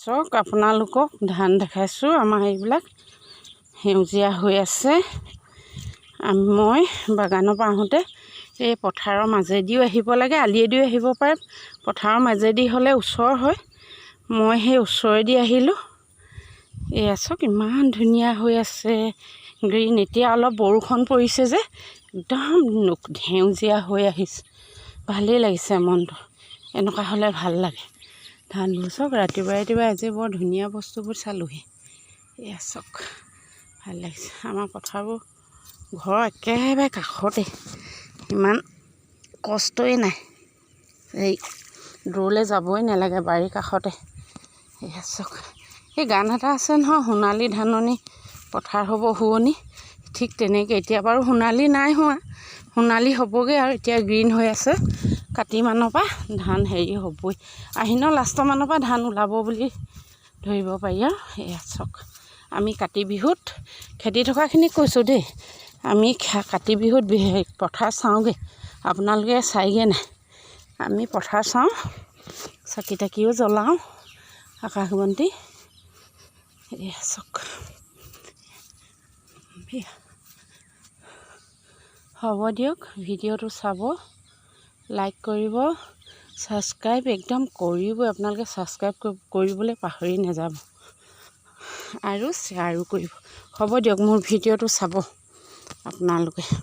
চাওক আপোনালোকক ধান দেখাইছোঁ। আমাৰ এইবিলাক সেউজীয়া হৈ আছে। মই বাগানৰ পৰা আহোঁতে এই পথাৰৰ মাজেদিও আহিব লাগে, আলিয়েদিও আহিব পাৰে। পথাৰৰ মাজেদি হ'লে ওচৰ হয়, মই সেই ওচৰেদি আহিলোঁ। এয়া চাওক ইমান ধুনীয়া হৈ আছে গ্ৰীণ। এতিয়া অলপ বৰষুণ পৰিছে যে একদম সেউজীয়া হৈ আহিছে, ভালেই লাগিছে মনটো। এনেকুৱা হ'লে ভাল লাগে। ধানবোৰ চাওক ৰাতিপুৱা ৰাতিপুৱা আজি বৰ ধুনীয়া বস্তুবোৰ চালোঁহি। এয়া চাওক ভাল লাগিছে। আমাৰ পথাৰবোৰ ঘৰৰ একেবাৰে কাষতে, ইমান কষ্টই নাই। এই দূৰলৈ যাবই নালাগে, বাৰীৰ কাষতে। এয়া চাওক এই গান এটা আছে নহয়, সোণালী ধাননি পথাৰ হ'ব শুৱনি। ঠিক তেনেকৈ এতিয়া বাৰু সোণালী নাই হোৱা, সোণালী হ'বগৈ আৰু। এতিয়া গ্ৰীণ হৈ আছে। কাতি মানৰ পৰা ধান হেৰি হ'বই, আহিনৰ লাষ্টৰ মানৰ পৰা ধান ওলাব বুলি ধৰিব পাৰি আৰু। এয়া চাওক আমি কাতি বিহুত খেতি থকাখিনিক কৈছোঁ দেই, আমি কাতি বিহুত পথাৰ চাওঁগৈ। আপোনালোকে চাইগৈ নাই? আমি পথাৰ চাওঁ, চাকি তাকিও জ্বলাওঁ, আকাশবন্তি। এয়া চাওক হ'ব দিয়ক, ভিডিঅ'টো চাব, লাইক কৰিব, ছাবস্ক্ৰাইব একদম কৰিবই। আপোনালোকে ছাবস্ক্ৰাইব কৰিবলৈ পাহৰি নাযাব আৰু শ্বেয়াৰো কৰিব। হ'ব দিয়ক, মোৰ ভিডিঅ'টো চাব আপোনালোকে।